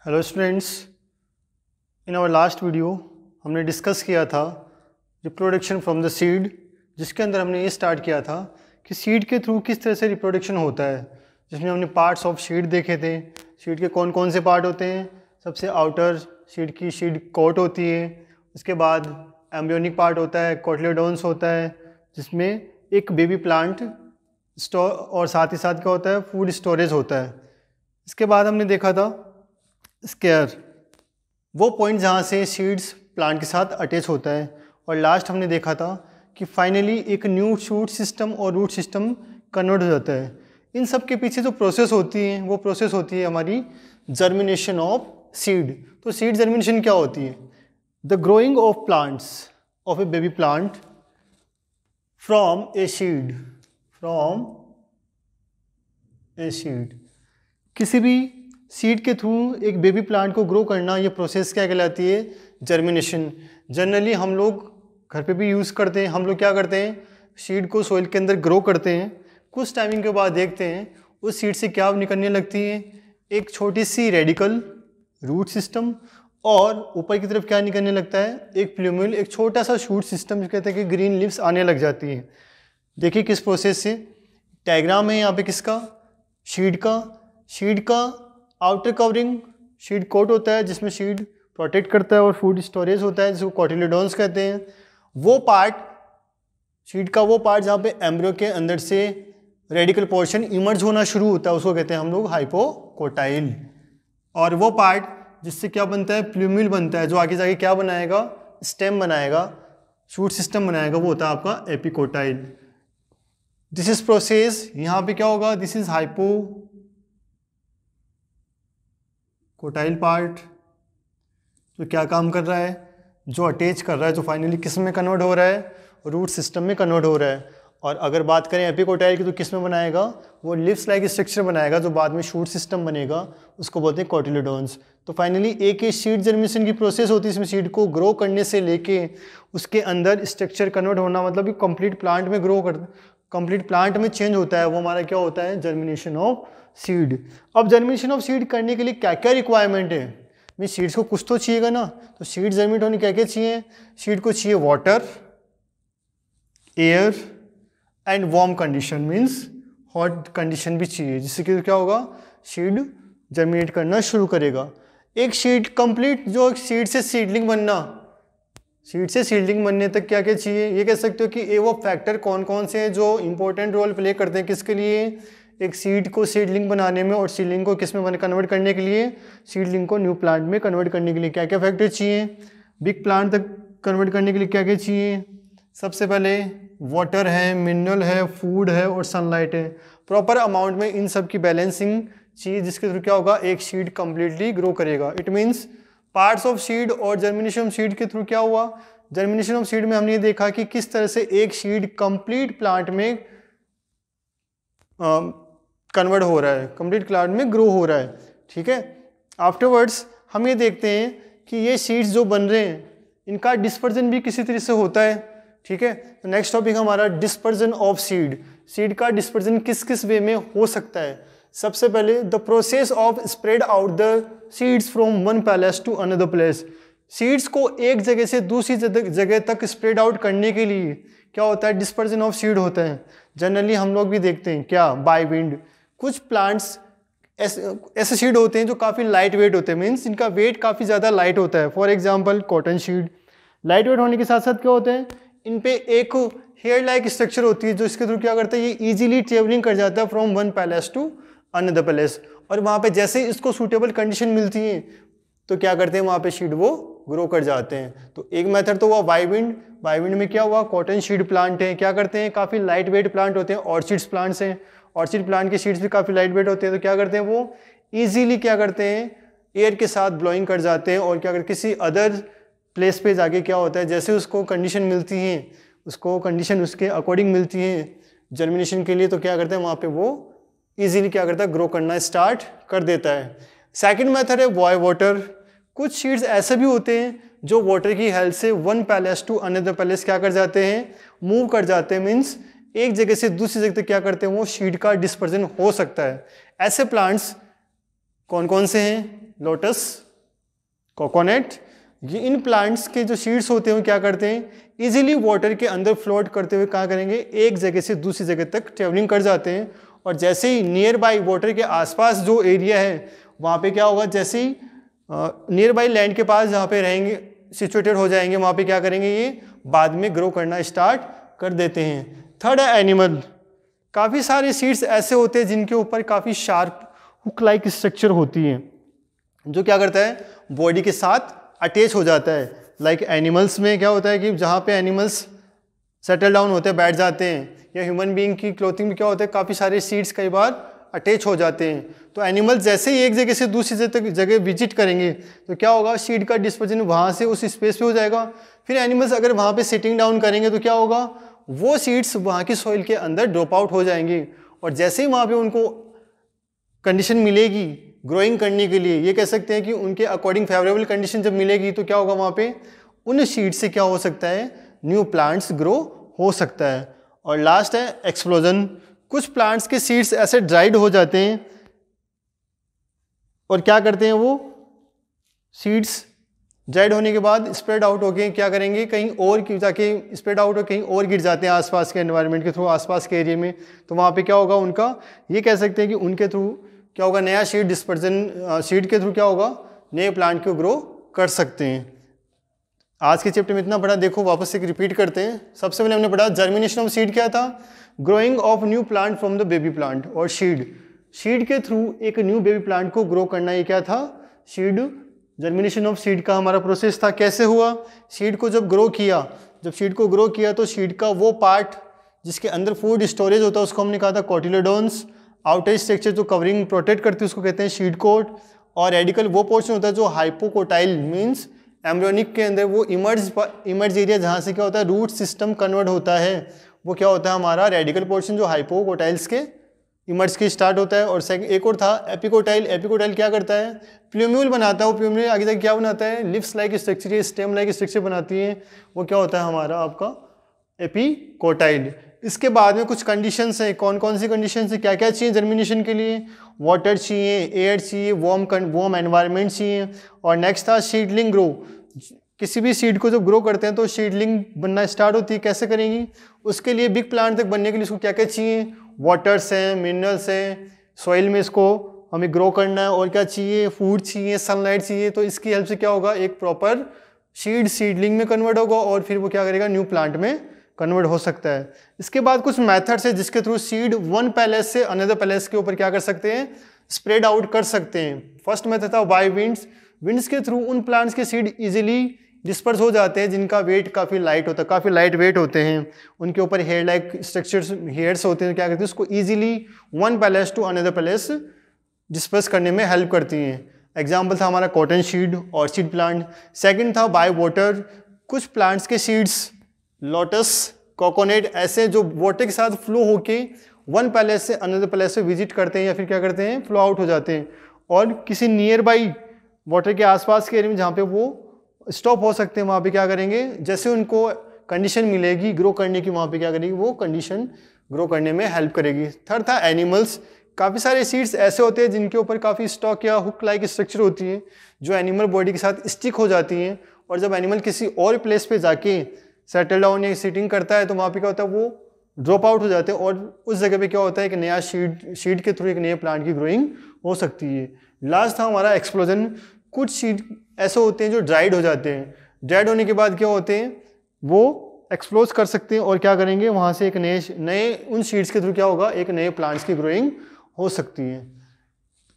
Hello students, in our last video हमने discuss किया था रिप्रोडक्शन फ्रॉम द सीड, जिसके अंदर हमने ये स्टार्ट किया था कि सीड के थ्रू किस तरह से रिप्रोडक्शन होता है, जिसमें हमने पार्ट्स ऑफ सीड देखे थे। सीड के कौन कौन से पार्ट होते हैं? सबसे आउटर सीड की सीड कोट होती है, उसके बाद एम्ब्रियोनिक पार्ट होता है, कोटिलेडोन्स होता है, जिसमें एक बेबी प्लांट स्टोर और साथ ही साथ क्या होता है, फूड स्टोरेज होता है। इसके बाद हमने देखा था स्केयर, वो पॉइंट जहाँ से सीड्स प्लांट के साथ अटैच होता है। और लास्ट हमने देखा था कि फाइनली एक न्यू शूट सिस्टम और रूट सिस्टम कन्वर्ट हो जाता है। इन सब के पीछे जो प्रोसेस होती है वो प्रोसेस होती है हमारी जर्मिनेशन ऑफ सीड। तो सीड जर्मिनेशन क्या होती है? The growing of plants of A baby plant from a seed, किसी भी सीड के थ्रू एक बेबी प्लांट को ग्रो करना, ये प्रोसेस क्या कहलाती है? जर्मिनेशन। जनरली हम लोग घर पे भी यूज़ करते हैं। हम लोग क्या करते हैं, सीड को सोइल के अंदर ग्रो करते हैं, कुछ टाइमिंग के बाद देखते हैं उस सीड से क्या निकलने लगती है, एक छोटी सी रेडिकल रूट सिस्टम, और ऊपर की तरफ क्या निकलने लगता है, एक प्लूम्यूल, एक छोटा सा शूट सिस्टम, जो कहते हैं कि ग्रीन लीव्स आने लग जाती हैं। देखिए किस प्रोसेस से। डायग्राम है यहाँ पे किसका, सीड का आउटर कवरिंग सीड कोट होता है, जिसमें सीड प्रोटेक्ट करता है, और फूड स्टोरेज होता है जिसको कोटिलेडोन्स कहते हैं। वो पार्ट, सीड का वो पार्ट जहाँ पे एम्ब्रियो के अंदर से रेडिकल पोर्शन इमर्ज होना शुरू होता है, उसको कहते हैं हम लोग हाइपोकोटाइल। और वो पार्ट जिससे क्या बनता है, प्लूम्यूल बनता है, जो आगे जाके क्या बनाएगा, स्टेम बनाएगा, शूट सिस्टम बनाएगा, वो होता है आपका एपिकोटाइल। दिस इज प्रोसेस, यहाँ पे क्या होगा, दिस इज कोटाइल पार्ट, जो क्या काम कर रहा है, जो अटैच कर रहा है, जो फाइनली किस में कन्वर्ट हो रहा है, रूट सिस्टम में कन्वर्ट हो रहा है। और अगर बात करें एपिकोटाइल की, तो किस में बनाएगा, वो लिप्स लाइक स्ट्रक्चर बनाएगा, जो बाद में शूट सिस्टम बनेगा, उसको बोलते हैं कोटिलेडोन्स। तो फाइनली एक ही सीड जर्मिनेशन की प्रोसेस होती है, इसमें सीड को ग्रो करने से लेके उसके अंदर स्ट्रक्चर कन्वर्ट होना, मतलब कि कंप्लीट प्लांट में कंप्लीट प्लांट में चेंज होता है, वो हमारा क्या होता है, जर्मिनेशन ऑफ सीड। अब जर्मिनेशन ऑफ सीड करने के लिए क्या क्या रिक्वायरमेंट है, मैं सीड्स को कुछ तो चाहिएगा ना। तो सीड जर्मिनेट होने क्या क्या चाहिए, सीड को चाहिए water, air and warm condition, means hot condition भी चाहिए, जिससे कि क्या होगा, सीड जर्मिनेट करना शुरू करेगा। एक सीड कंप्लीट, जो सीड से सीडलिंग बनने तक क्या क्या चाहिए, ये कह सकते हो कि ये वो फैक्टर कौन कौन से हैं जो इंपॉर्टेंट रोल प्ले करते हैं किसके लिए, एक सीड को सीडलिंग बनाने में, और सीडलिंग को किस में कन्वर्ट करने के लिए, सीडलिंग को न्यू प्लांट में कन्वर्ट करने के लिए क्या क्या फैक्टर चाहिए, बिग प्लांट तक कन्वर्ट करने के लिए क्या क्या चाहिए। सबसे पहले वाटर है, मिनरल है, फूड है और सनलाइट है। प्रॉपर अमाउंट में इन सब की बैलेंसिंग चाहिए, जिसके थ्रू क्या होगा, एक सीड कंप्लीटली ग्रो करेगा। It means parts of seed और जर्मिनेशन ऑफ सीड के थ्रू क्या हुआ, जर्मिनेशन ऑफ सीड में हमने ये देखा कि किस तरह से एक सीड कंप्लीट प्लांट में कन्वर्ट हो रहा है, कंप्लीट प्लांट में ग्रो हो रहा है। ठीक है, आफ्टरवर्ड्स हम ये देखते हैं कि ये सीड्स जो बन रहे हैं, इनका डिस्पर्जन भी किसी तरह से होता है। ठीक है, तो नेक्स्ट टॉपिक हमारा डिस्पर्जन ऑफ सीड का डिस्पर्जन किस किस वे में हो सकता है। सबसे पहले the process of spread out the seeds from one place to another place. Seeds को एक जगह से दूसरी जगह तक स्प्रेड आउट करने के लिए क्या होता है, डिस्पर्जन ऑफ सीड होता है। जनरली हम लोग भी देखते हैं क्या, बाय विंड। कुछ प्लांट्स ऐसे सीड होते हैं जो काफ़ी लाइट वेट होते हैं, मीन्स इनका वेट काफ़ी ज़्यादा लाइट होता है। For example cotton seed, light weight होने के साथ साथ क्या होते हैं, इन पे एक हेयर लाइक स्ट्रक्चर होती है, जो इसके थ्रू क्या करता है, ये इजीली ट्रेवलिंग कर जाता है from one place to another place. और वहाँ पे जैसे ही इसको सूटेबल कंडीशन मिलती है, तो क्या करते हैं, वहाँ पे सीड वो ग्रो कर जाते हैं। तो एक मेथड तो हुआ बाय विंड में क्या हुआ, कॉटन सीड प्लांट है, क्या करते हैं, काफ़ी लाइट वेट प्लांट होते हैं। ऑर्चिड्स प्लांट्स हैं, ऑर्चिड प्लांट के सीड्स भी काफ़ी लाइट वेट होते हैं, तो क्या करते हैं, वो ईजीली क्या करते हैं, एयर के साथ ब्लोइंग कर जाते हैं। और क्या करते, किसी अदर प्लेस पे जाके क्या होता है, जैसे उसको कंडीशन मिलती है, उसको कंडीशन उसके अकॉर्डिंग मिलती है जर्मिनेशन के लिए, तो क्या करते हैं, वहाँ पे वो ईजिली क्या करता है, ग्रो करना स्टार्ट कर देता है। सेकेंड मेथड है बॉय वाटर। कुछ सीड्स ऐसे भी होते हैं जो वाटर की हेल्प से one place to another place क्या कर जाते हैं, मूव कर जाते हैं, मीन्स एक जगह से दूसरी जगह तक क्या करते हैं, वो सीड का डिस्पर्जन हो सकता है। ऐसे प्लांट्स कौन कौन से हैं? Lotus, coconut. ये इन प्लांट्स के जो सीड्स होते हैं वो क्या करते हैं? इजीली वाटर के अंदर फ्लोट करते हुए क्या करेंगे? एक जगह से दूसरी जगह तक ट्रेवलिंग कर जाते हैं। और जैसे ही नियर बाई वाटर के आसपास जो एरिया है वहाँ पे क्या होगा? जैसे ही नियर बाई लैंड के पास जहाँ पे रहेंगे, सिचुएटेड हो जाएंगे, वहाँ पे क्या करेंगे? ये बाद में ग्रो करना स्टार्ट कर देते हैं। थर्ड है एनिमल। काफ़ी सारे सीड्स ऐसे होते हैं जिनके ऊपर काफ़ी शार्प हुक लाइक स्ट्रक्चर होती है, जो क्या करता है? बॉडी के साथ अटैच हो जाता है। लाइक एनिमल्स में क्या होता है कि जहाँ पे एनिमल्स सेटल डाउन होते हैं, बैठ जाते हैं, या ह्यूमन बीइंग की क्लोथिंग में क्या होता है? काफ़ी सारे सीड्स कई बार अटैच हो जाते हैं। तो एनिमल्स जैसे ही एक जगह से दूसरी जगह विजिट करेंगे तो क्या होगा? सीड का डिस्पर्जन वहाँ से उस स्पेस पे हो जाएगा। फिर एनिमल्स अगर वहाँ पे सिटिंग डाउन करेंगे तो क्या होगा? वो सीड्स वहाँ की सॉइल के अंदर ड्रॉप आउट हो जाएंगे। और जैसे ही वहाँ पे उनको कंडीशन मिलेगी ग्रोइंग करने के लिए, ये कह सकते हैं कि उनके अकॉर्डिंग फेवरेबल कंडीशन जब मिलेगी तो क्या होगा? वहाँ पे उन सीड से क्या हो सकता है? न्यू प्लांट्स ग्रो हो सकता है। और लास्ट है एक्सप्लोजन। कुछ प्लांट्स के सीड्स ऐसे ड्राइड हो जाते हैं और क्या करते हैं? वो सीड्स ड्राइड होने के बाद स्प्रेड आउट होके क्या करेंगे? कहीं और जाके स्प्रेड आउट हो कहीं और गिर जाते हैं आसपास के एनवायरनमेंट के थ्रू, आसपास के एरिया में। तो वहाँ पे क्या होगा? उनका ये कह सकते हैं कि उनके थ्रू क्या होगा? नया सीड डिस्पर्जन, सीड के थ्रू क्या होगा? नए प्लांट को ग्रो कर सकते हैं। आज के चैप्टर में इतना पढ़ा, देखो वापस से रिपीट करते हैं। सबसे पहले हमने पढ़ा जर्मिनेशन ऑफ सीड क्या था? Growing of new plant from the baby plant. और सीड के थ्रू एक न्यू बेबी प्लांट को ग्रो करना, ये क्या था? सीड, जर्मिनेशन ऑफ सीड का हमारा प्रोसेस था। कैसे हुआ? सीड को जब सीड को ग्रो किया तो सीड का वो पार्ट जिसके अंदर फूड स्टोरेज होता है उसको हमने कहा था कोटिलेडोन्स। आउटर स्ट्रक्चर जो कवरिंग प्रोटेक्ट करती है उसको कहते हैं सीड कोट। और रेडिकल वो पोर्शन होता है जो हाइपोकोटाइल मीन्स एम्ब्रियोनिक के अंदर वो इमर्ज एरिया जहाँ से क्या होता है? रूट सिस्टम कन्वर्ट होता है, वो क्या होता है? हमारा रेडिकल पोर्शन जो हाइपोकोटाइल्स के इमर्ज के स्टार्ट होता है। और सेकंड एक और था एपिकोटाइल। एपिकोटाइल क्या करता है? प्लूम्यूल बनाता है। वो प्लूम्यूल आगे जाके क्या बनाता है? Lips like structure, stem like structure बनाती है, वो क्या होता है? हमारा आपका एपिकोटाइल। इसके बाद में कुछ कंडीशंस हैं। कौन कौन सी कंडीशंस है? क्या क्या चाहिए जर्मिनेशन के लिए? वाटर चाहिए, एयर चाहिए, वार्म एनवायरनमेंट चाहिए। और नेक्स्ट था सीडलिंग ग्रो। किसी भी सीड को जब ग्रो करते हैं तो सीडलिंग बनना स्टार्ट होती है। कैसे करेंगी? उसके लिए बिग प्लांट तक बनने के लिए इसको क्या क्या चाहिए? वाटर्स हैं, मिनरल्स हैं, सॉइल में इसको हमें ग्रो करना है। और क्या चाहिए? फूड चाहिए, सनलाइट चाहिए। तो इसकी हेल्प से क्या होगा? एक प्रॉपर सीडलिंग में कन्वर्ट होगा और फिर वो क्या करेगा? न्यू प्लांट में कन्वर्ट हो सकता है। इसके बाद कुछ मेथड्स है जिसके थ्रू सीड वन पैलेस से अनदर पैलेस के ऊपर क्या कर सकते हैं? स्प्रेड आउट कर सकते हैं। फर्स्ट मेथड था बाय विंड्स। विंड्स के थ्रू उन प्लांट्स के सीड इजीली डिस्पर्स हो जाते हैं जिनका वेट काफ़ी लाइट होता है, काफ़ी लाइट वेट होते हैं, उनके ऊपर हेयर लाइक स्ट्रक्चर्स, हेयर्स होते हैं। क्या करते हैं? उसको easily one place to another place disperse करने में हेल्प करती हैं। एग्जाम्पल था हमारा कॉटन सीड और सीड प्लांट। सेकेंड था बाय वाटर। कुछ प्लांट्स के सीड्स लोटस, कोकोनट ऐसे जो वाटर के साथ फ्लो होके वन पैलेस से अनदर पैलेस से विजिट करते हैं या फिर क्या करते हैं? फ्लो आउट हो जाते हैं। और किसी नियर बाई वाटर के आसपास के एरिया में जहाँ पे वो स्टॉप हो सकते हैं वहाँ पे क्या करेंगे? जैसे उनको कंडीशन मिलेगी ग्रो करने की, वहाँ पे क्या करेगी? वो कंडीशन ग्रो करने में हेल्प करेगी। थर्ड था एनिमल्स। काफ़ी सारे सीड्स ऐसे होते हैं जिनके ऊपर काफ़ी स्टॉक या हुक लाइक स्ट्रक्चर होती है जो एनिमल बॉडी के साथ स्टिक हो जाती हैं। और जब एनिमल किसी और प्लेस पे जाके सेटल डाउन या सीटिंग करता है तो वहाँ पे क्या होता है? वो ड्रॉप आउट हो जाते हैं और उस जगह पे क्या होता है? कि नया सीड के थ्रू एक नए प्लांट की ग्रोइंग हो सकती है। लास्ट था हमारा एक्सप्लोजन। कुछ सीड ऐसे होते हैं जो ड्राइड हो जाते हैं। ड्राइड होने के बाद क्या होते हैं? वो एक्सप्लोज कर सकते हैं और क्या करेंगे? वहाँ से एक नए उन सीड्स के थ्रू क्या होगा? एक नए प्लांट्स की ग्रोइंग हो सकती है।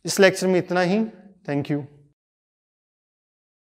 इस लेक्चर में इतना ही। Thank you.